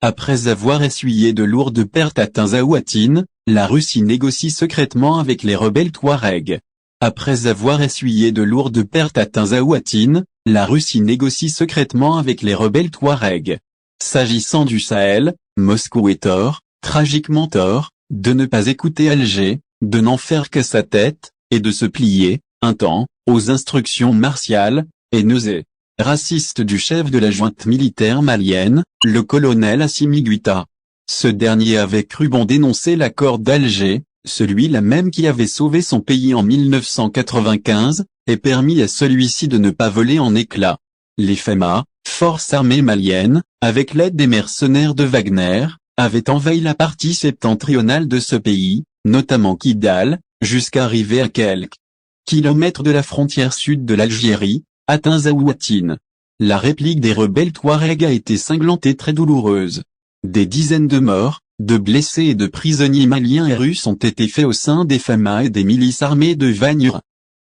Après avoir essuyé de lourdes pertes à Tinzaouatine, la Russie négocie secrètement avec les rebelles Touaregs. Après avoir essuyé de lourdes pertes à Tinzaouatine, la Russie négocie secrètement avec les rebelles Touaregs. S'agissant du Sahel, Moscou est tort, tragiquement tort, de ne pas écouter Alger, de n'en faire qu'à sa tête, et de se plier, un temps, aux instructions martiales, haineuses et racistes du chef de la junte militaire malienne, le colonel Assimi Goïta. Ce dernier avait cru bon dénoncer l'accord d'Alger, celui-là même qui avait sauvé son pays en 1995, et permis à celui-ci de ne pas voler en éclats. Les FAMA, forces armées maliennes, avec l'aide des mercenaires de Wagner, avaient envahi la partie septentrionale de ce pays, notamment Kidal, jusqu'à arriver à quelques kilomètres de la frontière sud de l'Algérie, à Tinzaouatine. La réplique des rebelles Touaregs a été cinglante et très douloureuse. Des dizaines de morts, de blessés et de prisonniers maliens et russes ont été faits au sein des FAMA et des milices armées de Wagner.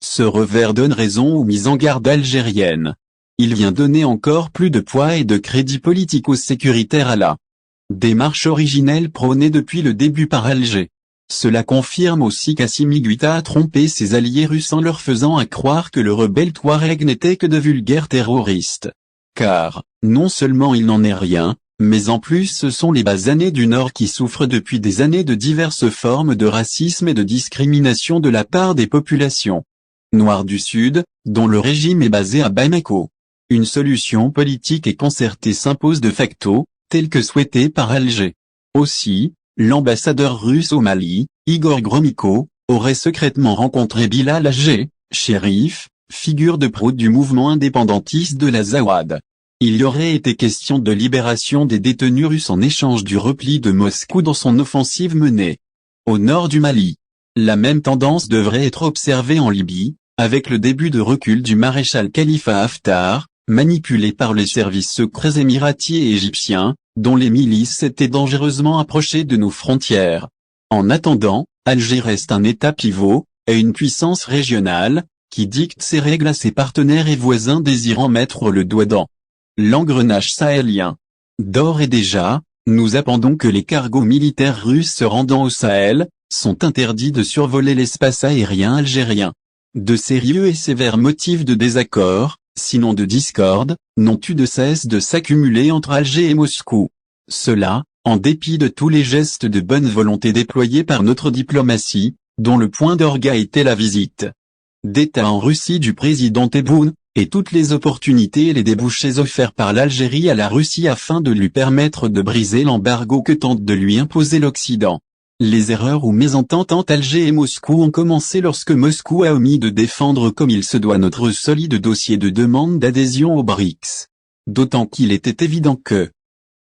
Ce revers donne raison aux mises en garde algériennes. Il vient donner encore plus de poids et de crédit politico-sécuritaire à la démarche originelle prônée depuis le début par Alger. Cela confirme aussi qu'Assimi Goïta a trompé ses alliés russes en leur faisant croire que le rebelle Touareg n'était que de vulgaires terroristes. Car, non seulement il n'en est rien, mais en plus ce sont les Basanés du Nord qui souffrent depuis des années de diverses formes de racisme et de discrimination de la part des populations noires du Sud, dont le régime est basé à Bamako. Une solution politique et concertée s'impose de facto, telle que souhaitée par Alger. Aussi, l'ambassadeur russe au Mali, Igor Gromyko, aurait secrètement rencontré Bilal Hajj, shérif, figure de proue du mouvement indépendantiste de l'Azawad. Il y aurait été question de libération des détenus russes en échange du repli de Moscou dans son offensive menée au nord du Mali. La même tendance devrait être observée en Libye, avec le début de recul du maréchal Khalifa Haftar, manipulé par les services secrets émiratiers et égyptiens, dont les milices s'étaient dangereusement approchées de nos frontières. En attendant, Alger reste un État pivot, et une puissance régionale, qui dicte ses règles à ses partenaires et voisins désirant mettre le doigt dans l'engrenage sahélien. D'ores et déjà, nous apprenons que les cargos militaires russes se rendant au Sahel, sont interdits de survoler l'espace aérien algérien. De sérieux et sévères motifs de désaccord, sinon de discorde, n'ont eu de cesse de s'accumuler entre Alger et Moscou. Cela, en dépit de tous les gestes de bonne volonté déployés par notre diplomatie, dont le point d'orgue a été la visite d'État en Russie du président Tebboune, et toutes les opportunités et les débouchés offerts par l'Algérie à la Russie afin de lui permettre de briser l'embargo que tente de lui imposer l'Occident. Les erreurs ou mésententes entre Alger et Moscou ont commencé lorsque Moscou a omis de défendre comme il se doit notre solide dossier de demande d'adhésion aux BRICS. D'autant qu'il était évident que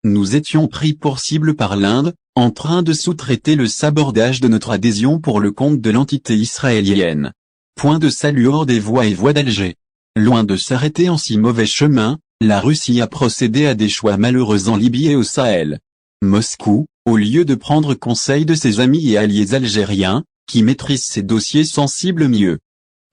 nous étions pris pour cible par l'Inde, en train de sous-traiter le sabordage de notre adhésion pour le compte de l'entité israélienne. Point de salut hors des voies et voies d'Alger. Loin de s'arrêter en si mauvais chemin, la Russie a procédé à des choix malheureux en Libye et au Sahel. Moscou, au lieu de prendre conseil de ses amis et alliés algériens, qui maîtrisent ces dossiers sensibles mieux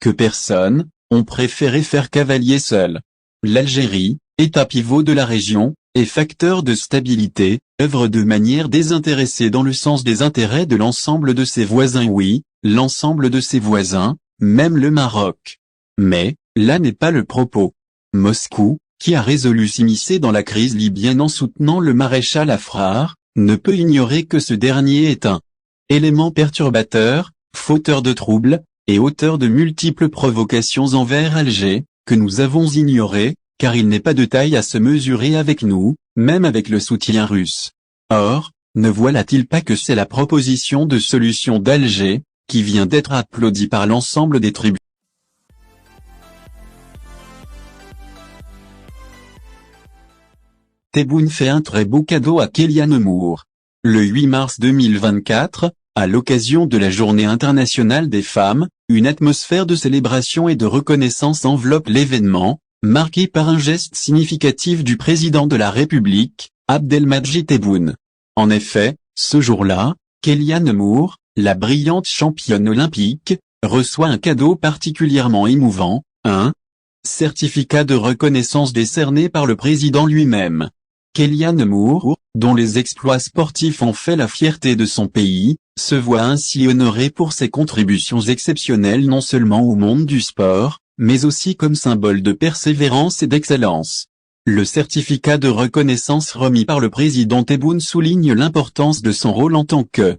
que personne, ont préféré faire cavalier seul. L'Algérie, État pivot de la région, et facteur de stabilité, œuvre de manière désintéressée dans le sens des intérêts de l'ensemble de ses voisins. Oui, l'ensemble de ses voisins, même le Maroc. Mais, là n'est pas le propos. Moscou, qui a résolu s'immiscer dans la crise libyenne en soutenant le maréchal Haftar, ne peut ignorer que ce dernier est un élément perturbateur, fauteur de troubles, et auteur de multiples provocations envers Alger, que nous avons ignorées, car il n'est pas de taille à se mesurer avec nous, même avec le soutien russe. Or, ne voilà-t-il pas que c'est la proposition de solution d'Alger, qui vient d'être applaudie par l'ensemble des tribus. Tebboune fait un très beau cadeau à Kellyanne Moore. Le 8 mars 2024, à l'occasion de la Journée internationale des femmes, une atmosphère de célébration et de reconnaissance enveloppe l'événement, marqué par un geste significatif du président de la République, Abdelmadjid Tebboune. En effet, ce jour-là, Kellyanne Moore, la brillante championne olympique, reçoit un cadeau particulièrement émouvant, un certificat de reconnaissance décerné par le président lui-même. Kellyanne Moore, dont les exploits sportifs ont fait la fierté de son pays, se voit ainsi honorée pour ses contributions exceptionnelles non seulement au monde du sport, mais aussi comme symbole de persévérance et d'excellence. Le certificat de reconnaissance remis par le président Tebboune souligne l'importance de son rôle en tant que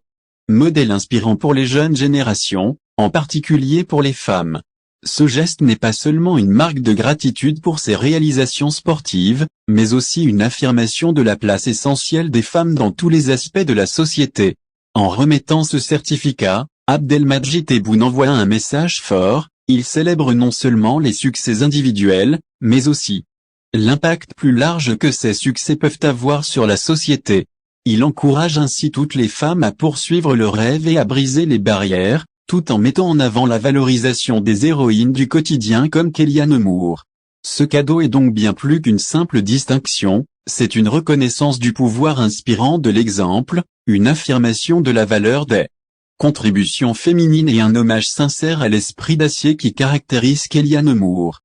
modèle inspirant pour les jeunes générations, en particulier pour les femmes. Ce geste n'est pas seulement une marque de gratitude pour ses réalisations sportives, mais aussi une affirmation de la place essentielle des femmes dans tous les aspects de la société. En remettant ce certificat, Abdelmadjid Tebboune envoie un message fort, il célèbre non seulement les succès individuels, mais aussi l'impact plus large que ces succès peuvent avoir sur la société. Il encourage ainsi toutes les femmes à poursuivre leurs rêves et à briser les barrières, tout en mettant en avant la valorisation des héroïnes du quotidien comme Kellyanne Moore. Ce cadeau est donc bien plus qu'une simple distinction, c'est une reconnaissance du pouvoir inspirant de l'exemple, une affirmation de la valeur des contributions féminines et un hommage sincère à l'esprit d'acier qui caractérise Kellyanne Moore.